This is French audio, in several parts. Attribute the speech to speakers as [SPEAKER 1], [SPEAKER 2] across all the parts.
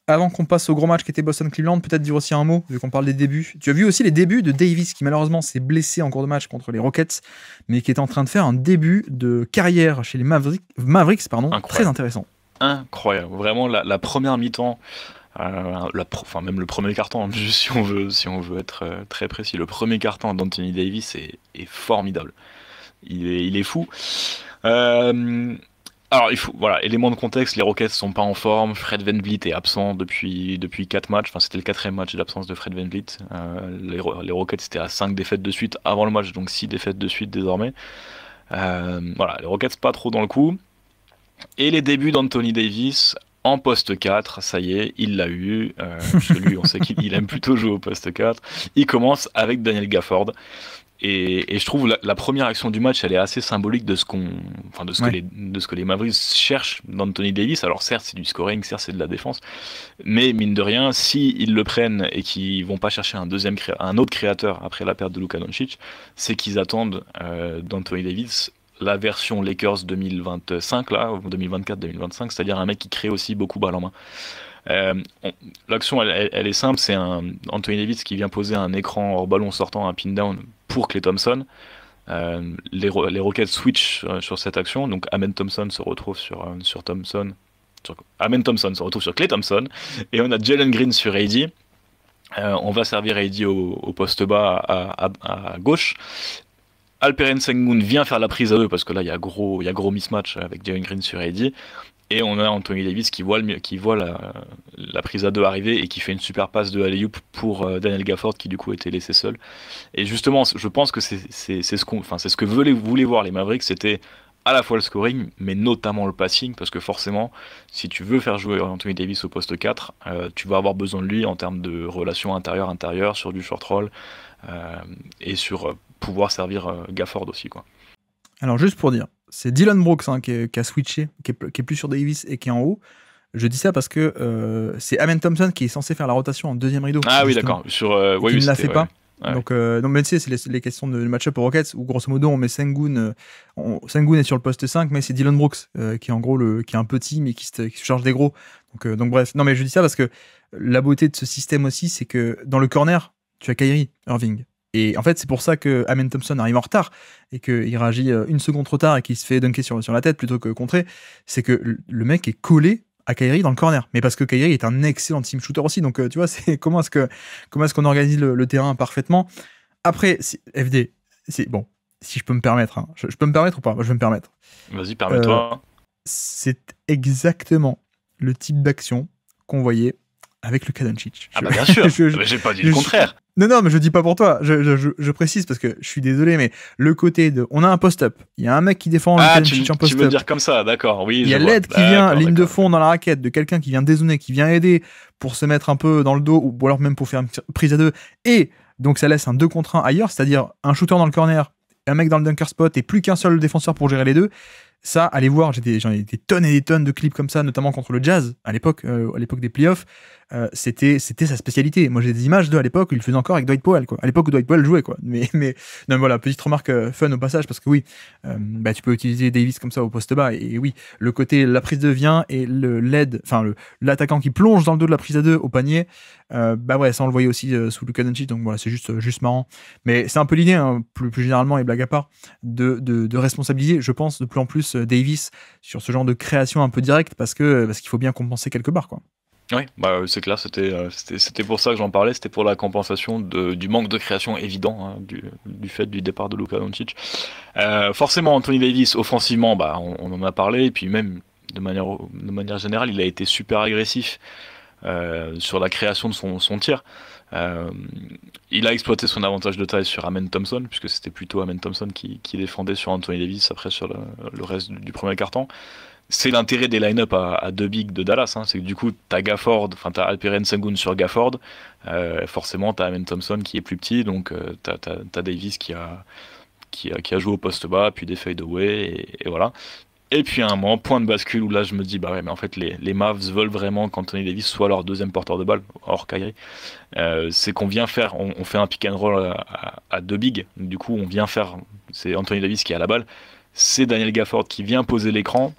[SPEAKER 1] Avant qu'on passe au gros match qui était Boston-Cleveland, peut-être dire aussi un mot, vu qu'on parle des débuts. Tu as vu aussi les débuts de Davis, qui malheureusement s'est blessé en cours de match contre les Rockets, mais qui est en train de faire un début de carrière chez les Mavericks, très intéressant.
[SPEAKER 2] Incroyable, vraiment la première mi-temps, même le premier carton, si on veut être très précis, le premier carton d'Anthony Davis est formidable. Il est fou. Alors, élément de contexte, les Rockets sont pas en forme, Fred VanVleet est absent depuis 4 matchs, enfin c'était le 4e match d'absence de Fred VanVleet. Les Rockets étaient à 5 défaites de suite avant le match, donc 6 défaites de suite désormais. Les Rockets pas trop dans le coup. Et les débuts d'Anthony Davis en poste 4, ça y est, il l'a eu. Parce que lui, on sait qu'il aime plutôt jouer au poste 4. Il commence avec Daniel Gafford. Et je trouve la première action du match, elle est assez symbolique de ce que les Mavericks cherchent d'Anthony Davis. Alors certes, c'est du scoring, certes, c'est de la défense, mais mine de rien, si ils le prennent et qu'ils vont pas chercher un autre créateur après la perte de Luka Doncic, c'est qu'ils attendent d'Anthony Davis la version Lakers 2025 là, 2024-2025, c'est-à-dire un mec qui crée aussi beaucoup balle en main. L'action elle est simple, c'est un Anthony Davis qui vient poser un écran hors ballon sortant, un pin down pour Klay Thompson. Les Rockets switch sur cette action, donc Amen Thompson se retrouve sur Thompson. Amen Thompson se retrouve sur Klay Thompson et on a Jalen Green sur AD. On va servir AD au poste bas à gauche. Alperen Sengun vient faire la prise à 2 parce que là il y a gros mismatch avec Jalen Green sur AD. Et on a Anthony Davis qui voit la prise à 2 arriver et qui fait une super passe de alley-oop pour Daniel Gafford qui du coup était laissé seul. Et justement, je pense que c'est ce que voulaient voir les Mavericks, c'était à la fois le scoring, mais notamment le passing, parce que forcément, si tu veux faire jouer Anthony Davis au poste 4, tu vas avoir besoin de lui en termes de relations intérieure-intérieure, sur du short roll, et sur pouvoir servir Gafford aussi, quoi.
[SPEAKER 1] Alors juste pour dire, c'est Dillon Brooks qui a switché, qui est plus sur Davis et qui est en haut. Je dis ça parce que c'est Amen Thompson qui est censé faire la rotation en deuxième rideau.
[SPEAKER 2] Ah oui, d'accord.
[SPEAKER 1] Qui ne la fait pas. Ouais. Donc, mais tu sais, c'est les questions de match-up aux Rockets où grosso modo on met Sengun. Sengun est sur le poste 5, mais c'est Dillon Brooks qui est en gros qui est un petit mais qui se charge des gros. Donc bref. Non, mais je dis ça parce que la beauté de ce système aussi, c'est que dans le corner, tu as Kyrie Irving. Et en fait, c'est pour ça que Amen Thompson arrive en retard et qu'il réagit une seconde trop tard et qu'il se fait dunker sur la tête plutôt que contrer. C'est que le mec est collé à Kyrie dans le corner. Mais parce que Kyrie est un excellent team shooter aussi. Donc, tu vois, c'est comment est-ce qu'on organise le terrain parfaitement. Après, FD, c'est bon, si je peux me permettre. Hein, je peux me permettre ou pas? Moi, je vais me permettre.
[SPEAKER 2] Vas-y, permets-toi.
[SPEAKER 1] C'est exactement le type d'action qu'on voyait avec Luka Doncic.
[SPEAKER 2] Ah bah bien sûr, j'ai pas dit le contraire.
[SPEAKER 1] Non, mais je dis pas pour toi. Je précise parce que je suis désolé, mais le côté de, on a un post-up, il y a un mec qui défend Luka Doncic en post-up.
[SPEAKER 2] Tu veux dire comme ça, d'accord, oui.
[SPEAKER 1] Il y a l'aide qui vient, ligne de fond dans la raquette, de quelqu'un qui vient dézoner, qui vient aider pour se mettre un peu dans le dos, ou alors même pour faire une prise à 2. Et donc ça laisse un 2 contre 1 ailleurs, c'est-à-dire un shooter dans le corner, un mec dans le dunker spot et plus qu'un seul défenseur pour gérer les deux. Ça, allez voir, j'en ai des tonnes et des tonnes de clips comme ça, notamment contre le Jazz, à l'époque des playoffs. C'était sa spécialité. Moi, j'ai des images à l'époque où il le faisait encore avec Dwight Powell, quoi. À l'époque où Dwight Powell jouait, quoi. Mais non, voilà, petite remarque fun au passage, parce que oui, tu peux utiliser Davis comme ça au poste bas, et oui, le côté, la prise de vient et l'attaquant qui plonge dans le dos de la prise à 2 au panier, ça on le voyait aussi sous Luka Doncic, donc voilà, c'est juste marrant. Mais c'est un peu l'idée, hein, plus généralement, et blague à part, de responsabiliser, je pense, de plus en plus Davis sur ce genre de création un peu directe, parce qu'il faut bien compenser quelque part, quoi.
[SPEAKER 2] Oui, c'est clair, c'était pour ça que j'en parlais, c'était pour la compensation du manque de création évident, hein, du fait du départ de Luka Doncic. Forcément, Anthony Davis, offensivement, on en a parlé, et puis même de manière générale, il a été super agressif sur la création de son tir. Il a exploité son avantage de taille sur Amen Thompson, puisque c'était plutôt Amen Thompson qui défendait sur Anthony Davis après sur le reste du premier quart-temps. C'est l'intérêt des line-up à 2 bigs de Dallas, hein, c'est que du coup t'as Alperen Sengun sur Gafford, forcément t'as Amen Thompson qui est plus petit, donc t'as Davis qui a joué au poste bas, puis des fadeaway, et voilà. Et puis à un moment, point de bascule où là je me dis mais en fait les Mavs veulent vraiment qu'Anthony Davis soit leur deuxième porteur de balle, hors Kyrie. C'est qu'on vient faire, on fait un pick and roll à 2 bigs, du coup c'est Anthony Davis qui a la balle, c'est Daniel Gafford qui vient poser l'écran.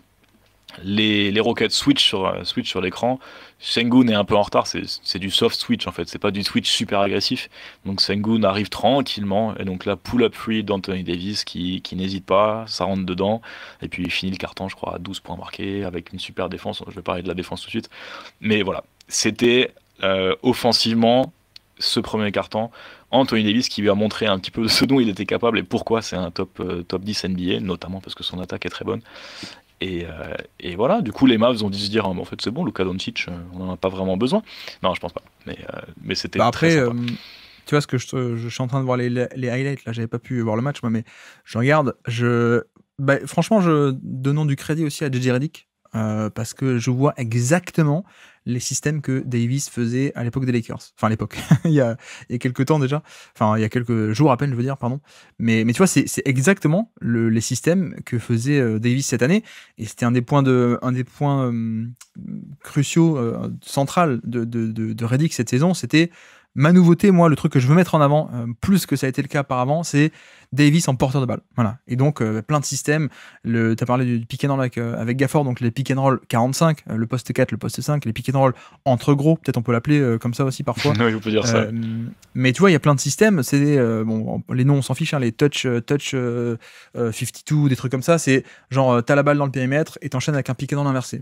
[SPEAKER 2] Les Rockets switch sur l'écran. Sengun est un peu en retard, c'est du soft switch en fait, c'est pas du switch super agressif. Donc Sengun arrive tranquillement, et donc là, pull-up free d'Anthony Davis qui n'hésite pas, ça rentre dedans, et puis il finit le carton, je crois, à 12 points marqués, avec une super défense. Je vais parler de la défense tout de suite. Mais voilà, c'était offensivement ce premier carton. Anthony Davis qui lui a montré un petit peu de ce dont il était capable et pourquoi c'est un top 10 NBA, notamment parce que son attaque est très bonne. Et voilà, du coup, les Mavs ont dû se dire, en fait, c'est bon, Luka Doncic, on n'en a pas vraiment besoin. Non, je pense pas. Mais c'était très
[SPEAKER 1] Après,
[SPEAKER 2] sympa.
[SPEAKER 1] tu vois, je suis en train de voir les highlights, là, j'avais pas pu voir le match, moi, mais je regarde, franchement, je donnons du crédit aussi à JJ Redick, parce que je vois exactement les systèmes que Davis faisait à l'époque des Lakers. Enfin, à l'époque, il y a quelques temps déjà, enfin, il y a quelques jours à peine, je veux dire, pardon. Mais tu vois, c'est exactement les systèmes que faisait Davis cette année, et c'était un des points cruciaux, central de Redick cette saison, c'était ma nouveauté, moi, le truc que je veux mettre en avant, plus que ça a été le cas auparavant, c'est Davis en porteur de balle. Voilà. Et donc, plein de systèmes. Tu as parlé du pick and roll avec Gafford, donc les pick and roll 45, le poste 4, le poste 5, les pick and roll entre gros, peut-être on peut l'appeler comme ça aussi parfois.
[SPEAKER 2] Oui, on peut dire ça.
[SPEAKER 1] Mais tu vois, il y a plein de systèmes. C'est les noms, on s'en fiche, hein, les touch 52, des trucs comme ça. C'est genre, t'as la balle dans le périmètre et t'enchaînes avec un pick and roll inversé.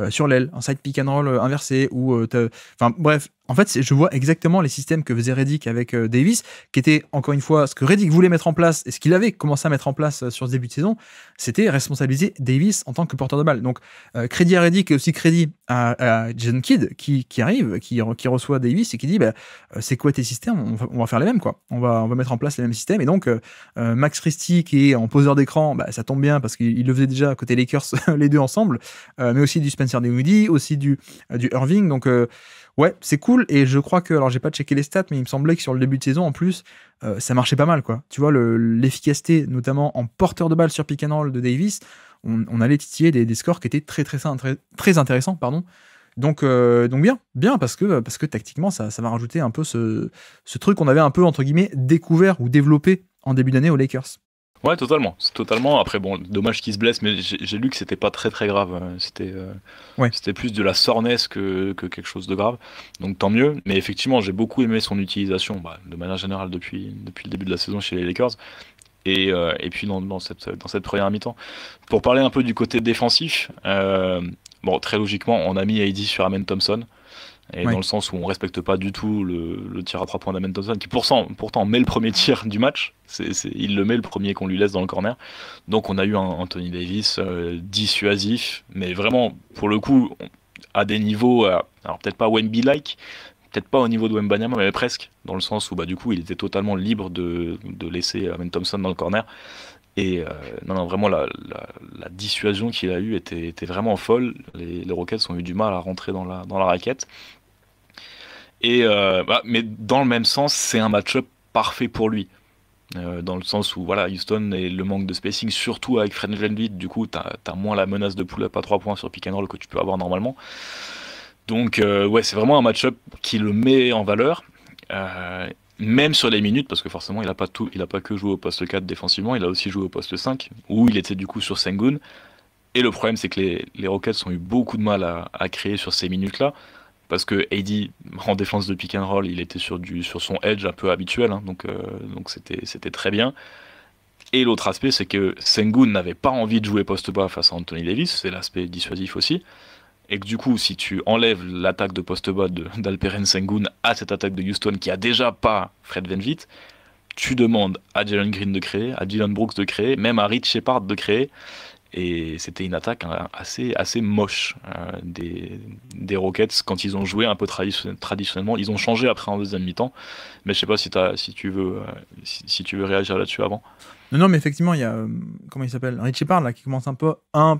[SPEAKER 1] Sur l'aile, un side pick and roll inversé. Enfin, bref. En fait, je vois exactement les systèmes que faisait Redick avec Davis, qui était, encore une fois, ce que Redick voulait mettre en place, et ce qu'il avait commencé à mettre en place sur ce début de saison, c'était responsabiliser Davis en tant que porteur de balle. Donc, crédit à Redick et aussi crédit à Jason Kidd, qui arrive, qui reçoit Davis et qui dit, c'est quoi tes systèmes, on va faire les mêmes, quoi. On va mettre en place les mêmes systèmes. Et donc, Max Christie, qui est en poseur d'écran, ça tombe bien, parce qu'il le faisait déjà à côté Lakers, les deux ensemble, mais aussi du Spencer Dinwiddie, aussi du Irving. Donc, ouais, c'est cool, et je crois que, alors j'ai pas checké les stats, mais il me semblait que sur le début de saison, en plus, ça marchait pas mal, quoi. Tu vois, l'efficacité, notamment en porteur de balle sur pick and roll de Davis, on allait titiller des scores qui étaient très intéressants, pardon. Donc bien, parce que tactiquement, ça va rajouter un peu ce truc qu'on avait un peu, entre guillemets, découvert ou développé en début d'année aux Lakers.
[SPEAKER 2] Ouais, totalement. Après, bon, dommage qu'il se blesse, mais j'ai lu que c'était pas très très grave. C'était plus de la soreness que quelque chose de grave. Donc tant mieux. Mais effectivement, j'ai beaucoup aimé son utilisation, de manière générale depuis le début de la saison chez les Lakers. Et puis dans cette première mi-temps. Pour parler un peu du côté défensif, bon, très logiquement, on a mis AD sur Amen Thompson. Et
[SPEAKER 1] Ouais.
[SPEAKER 2] dans le sens où on respecte pas du tout le tir à 3 points d'Amen Thompson, qui pourtant met le premier tir du match. Il le met le premier qu'on lui laisse dans le corner. Donc on a eu un Anthony Davis dissuasif, mais vraiment, pour le coup, à des niveaux, alors peut-être pas Wemby-like, peut-être pas au niveau de Wembanyama, mais presque, dans le sens où du coup il était totalement libre de laisser Amen Thompson dans le corner. Et non, vraiment, la dissuasion qu'il a eue était vraiment folle. Les Rockets ont eu du mal à rentrer dans la raquette. Et mais dans le même sens, c'est un match-up parfait pour lui. Dans le sens où voilà, Houston et le manque de spacing, surtout avec Fred VanVleet, du coup, t'as moins la menace de pull-up à 3 points sur pick and roll que tu peux avoir normalement. Donc, ouais, c'est vraiment un match-up qui le met en valeur. Même sur les minutes, parce que forcément, il a pas que joué au poste 4 défensivement, il a aussi joué au poste 5, où il était du coup sur Sengun. Et le problème, c'est que les Rockets ont eu beaucoup de mal à créer sur ces minutes-là. Parce que AD, en défense de pick and roll, il était sur son edge un peu habituel, hein, donc c'était très bien. Et l'autre aspect, c'est que Sengun n'avait pas envie de jouer poste bas face à Anthony Davis, c'est l'aspect dissuasif aussi. Et que du coup, si tu enlèves l'attaque de poste bas d'Alperen Sengun à cette attaque de Houston qui a déjà pas Fred VanVleet, tu demandes à Jalen Green de créer, à Dylan Brooks de créer, même à Rich Shepard de créer. Et c'était une attaque assez moche des Rockets quand ils ont joué un peu traditionnellement. Ils ont changé après en deuxième mi-temps, mais je sais pas si tu veux réagir là-dessus avant.
[SPEAKER 1] Non, mais effectivement, il y a, comment il s'appelle, Richie Parle, là, qui commence un peu à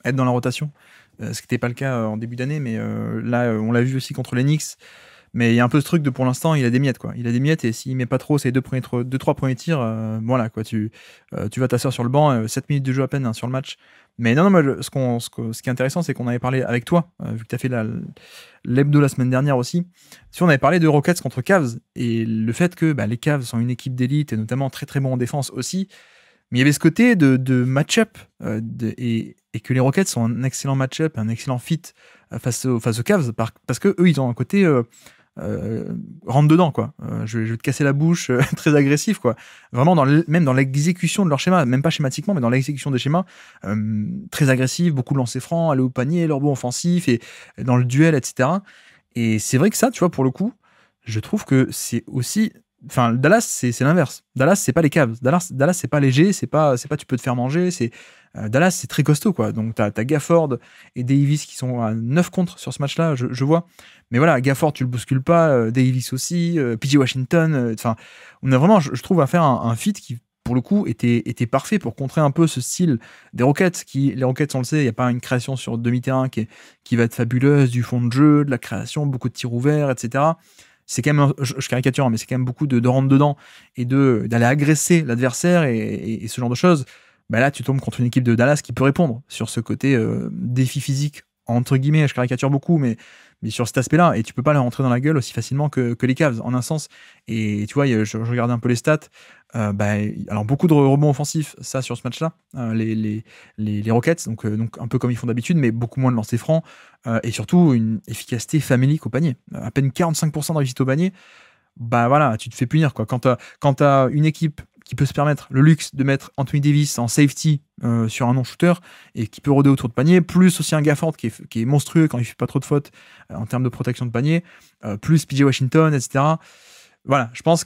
[SPEAKER 1] être dans la rotation, ce qui n'était pas le cas en début d'année, mais là, on l'a vu aussi contre les Knicks. Mais il y a un peu ce truc de, pour l'instant, il a des miettes, quoi. Il a des miettes, et s'il met pas trop ses 2-3 premiers tirs, voilà, quoi. Tu vas t'asseoir sur le banc, 7 minutes de jeu à peine, hein, sur le match. Mais non, moi, ce qui est intéressant, c'est qu'on avait parlé avec toi, vu que tu as fait l'hebdo la semaine dernière aussi. Si on avait parlé de Rockets contre Cavs, et le fait que les Cavs sont une équipe d'élite, et notamment très très bon en défense aussi, Mais il y avait ce côté de match-up et que les Rockets sont un excellent match-up, un excellent fit face aux Cavs parce que eux ils ont un côté rentre dedans quoi. Je vais te casser la bouche, très agressif quoi. Vraiment même dans l'exécution de leur schéma, même pas schématiquement, mais dans l'exécution des schémas, très agressif, beaucoup de lancers francs, aller au panier, leur bon offensif et dans le duel, etc. Et c'est vrai que ça, tu vois, pour le coup, je trouve que c'est aussi. Enfin, Dallas, c'est l'inverse. Dallas, c'est pas les Cavs. Dallas, c'est pas léger, c'est pas tu peux te faire manger. Dallas, c'est très costaud, quoi. Donc, t'as Gafford et Davis qui sont à 9 contre sur ce match-là, je vois. Mais voilà, Gafford, tu le bouscules pas. Davis aussi. PJ Washington. Enfin, on a vraiment, je trouve, à faire un fit qui, pour le coup, était parfait pour contrer un peu ce style des Rockets. Les Rockets, on le sait, il n'y a pas une création sur demi-terrain qui va être fabuleuse, du fond de jeu, de la création, beaucoup de tirs ouverts, etc. C'est quand même, je caricature, hein, mais c'est quand même beaucoup de rentre dedans et d'aller agresser l'adversaire et ce genre de choses. Bah là, tu tombes contre une équipe de Dallas qui peut répondre sur ce côté défi physique, entre guillemets, je caricature beaucoup, mais sur cet aspect-là, et tu peux pas leur rentrer dans la gueule aussi facilement que les Cavs, en un sens. Et tu vois, je regardais un peu les stats, alors beaucoup de rebonds offensifs, ça, sur ce match-là, les Rockets, donc un peu comme ils font d'habitude, mais beaucoup moins de lancers francs, et surtout une efficacité famélique au panier. À peine 45% de réussite au panier, bah voilà, tu te fais punir, quoi. Quand t'as une équipe qui peut se permettre le luxe de mettre Anthony Davis en safety sur un non-shooter et qui peut rôder autour de panier, plus aussi un Gafford qui est monstrueux quand il fait pas trop de fautes en termes de protection de panier, plus PJ Washington, etc. Voilà, je pense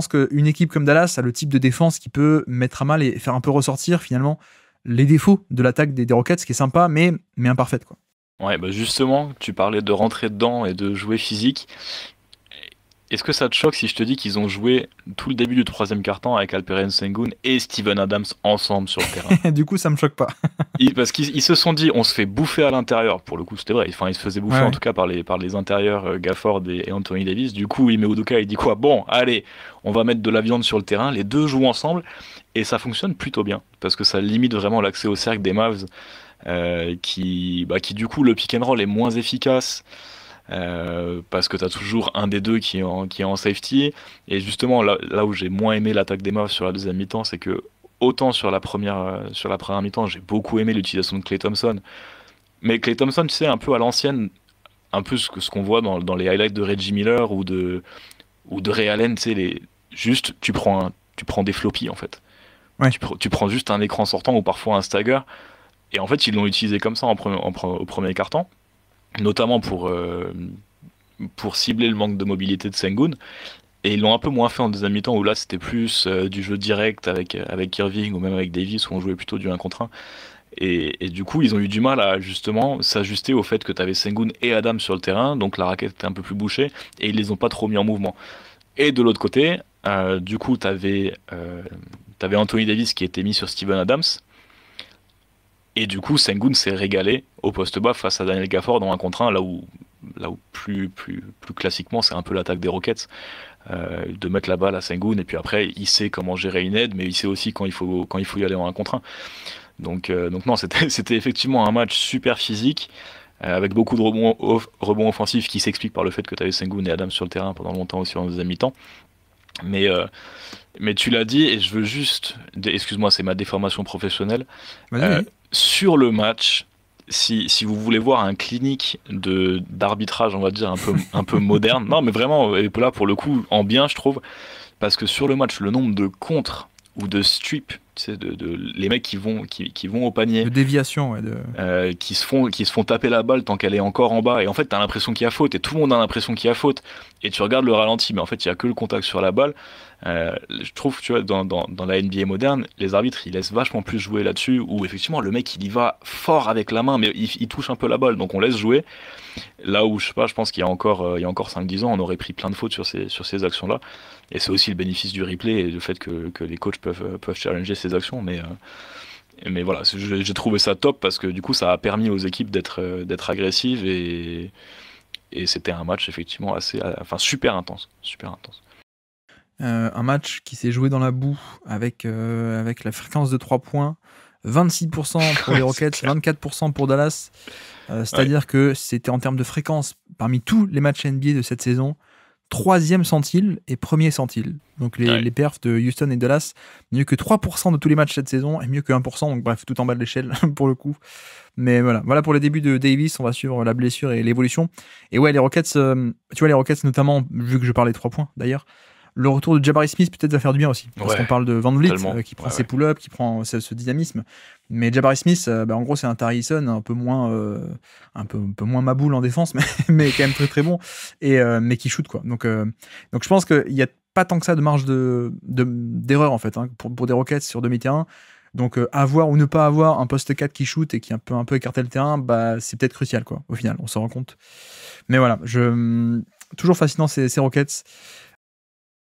[SPEAKER 1] qu'une équipe comme Dallas a le type de défense qui peut mettre à mal et faire un peu ressortir finalement les défauts de l'attaque des Rockets, ce qui est sympa, mais imparfaite, quoi.
[SPEAKER 2] Ouais, bah justement, tu parlais de rentrer dedans et de jouer physique. Est-ce que ça te choque si je te dis qu'ils ont joué tout le début du troisième quart-temps avec Alperen Sengun et Steven Adams ensemble sur le terrain?
[SPEAKER 1] Du coup, ça me choque pas.
[SPEAKER 2] Parce qu'ils se sont dit, on se fait bouffer à l'intérieur. Pour le coup, c'était vrai. Enfin, ils se faisaient bouffer en tout cas par les intérieurs Gafford et Anthony Davis. Du coup, Ime Udoka, il dit quoi? Bon, allez, on va mettre de la viande sur le terrain. Les deux jouent ensemble et ça fonctionne plutôt bien parce que ça limite vraiment l'accès au cercle des Mavs, qui du coup le pick and roll est moins efficace. Parce que tu as toujours un des deux qui est en safety. Et justement, là où j'ai moins aimé l'attaque des Mavs sur la deuxième mi-temps, c'est que autant sur la première mi-temps, j'ai beaucoup aimé l'utilisation de Klay Thompson. Mais Klay Thompson, tu sais, un peu à l'ancienne, un peu ce qu'on voit dans les highlights de Reggie Miller ou de Ray Allen, tu sais, juste tu prends des floppies en fait.
[SPEAKER 1] Ouais.
[SPEAKER 2] Tu prends juste un écran sortant ou parfois un stagger. Et en fait, ils l'ont utilisé comme ça au premier quart-temps, notamment pour cibler le manque de mobilité de Sengun. Et ils l'ont un peu moins fait en deuxième mi-temps, où là c'était plus du jeu direct avec Irving ou même avec Davis, où on jouait plutôt du 1 contre 1. Et du coup, ils ont eu du mal à justement s'ajuster au fait que tu avais Sengun et Adam sur le terrain, donc la raquette était un peu plus bouchée, et ils les ont pas trop mis en mouvement. Et de l'autre côté, du coup, tu avais Anthony Davis qui était mis sur Steven Adams. Et du coup, Sengun s'est régalé au poste bas face à Daniel Gafford dans 1 contre 1, là où plus classiquement, c'est un peu l'attaque des Rockets, de mettre la balle à Sengun, et puis après, il sait comment gérer une aide, mais il sait aussi quand il faut y aller en 1 contre 1. Donc non, c'était effectivement un match super physique, avec beaucoup de rebonds offensifs qui s'expliquent par le fait que tu avais Sengun et Adams sur le terrain pendant longtemps aussi en deuxième mi-temps. Mais tu l'as dit, et je veux juste, excuse-moi, c'est ma déformation professionnelle. Sur le match, si vous voulez voir un clinique d'arbitrage, on va dire un peu moderne, non mais vraiment, et là pour le coup, en bien je trouve, parce que sur le match, le nombre de contres ou de strips, tu sais, les mecs qui vont au panier,
[SPEAKER 1] de déviation,
[SPEAKER 2] qui se font taper la balle tant qu'elle est encore en bas, et en fait t'as l'impression qu'il y a faute, et tout le monde a l'impression qu'il y a faute, et tu regardes le ralenti, mais en fait il y a que le contact sur la balle. Je trouve, tu vois, dans la NBA moderne, les arbitres ils laissent vachement plus jouer là-dessus, où effectivement le mec il y va fort avec la main, mais il touche un peu la balle, donc on laisse jouer. Là où je sais pas, je pense qu'il y a encore 5-10 ans, on aurait pris plein de fautes sur ces actions-là, et c'est aussi le bénéfice du replay et le fait que les coachs peuvent challenger ces actions, mais voilà, j'ai trouvé ça top parce que du coup ça a permis aux équipes d'être agressives, et c'était un match effectivement super intense.
[SPEAKER 1] Un match qui s'est joué dans la boue avec la fréquence de 3 points, 26% pour les Rockets, 24% pour Dallas. C'est-à-dire que c'était en termes de fréquence, parmi tous les matchs NBA de cette saison, 3e centile et 1er centile. Donc les perfs de Houston et Dallas, mieux que 3% de tous les matchs cette saison et mieux que 1%, donc bref, tout en bas de l'échelle pour le coup. Mais voilà pour les débuts de Davis, on va suivre la blessure et l'évolution. Et ouais, les Rockets, tu vois, les Rockets notamment, vu que je parlais 3 points d'ailleurs, le retour de Jabari Smith peut-être va faire du bien aussi. Parce qu'on parle de Van Vliet qui prend ses pull-ups, qui prend ce dynamisme. Mais Jabari Smith, en gros, c'est un Tari Eason un peu moins maboule en défense, mais quand même très très bon. Mais qui shoot, quoi. Donc je pense qu'il n'y a pas tant que ça de marge d'erreur en fait, hein, pour des Rockets sur demi-terrain. Donc avoir ou ne pas avoir un poste 4 qui shoot et qui un peu écarter le terrain, c'est peut-être crucial, quoi, au final, on s'en rend compte. Mais voilà, toujours fascinant ces Rockets.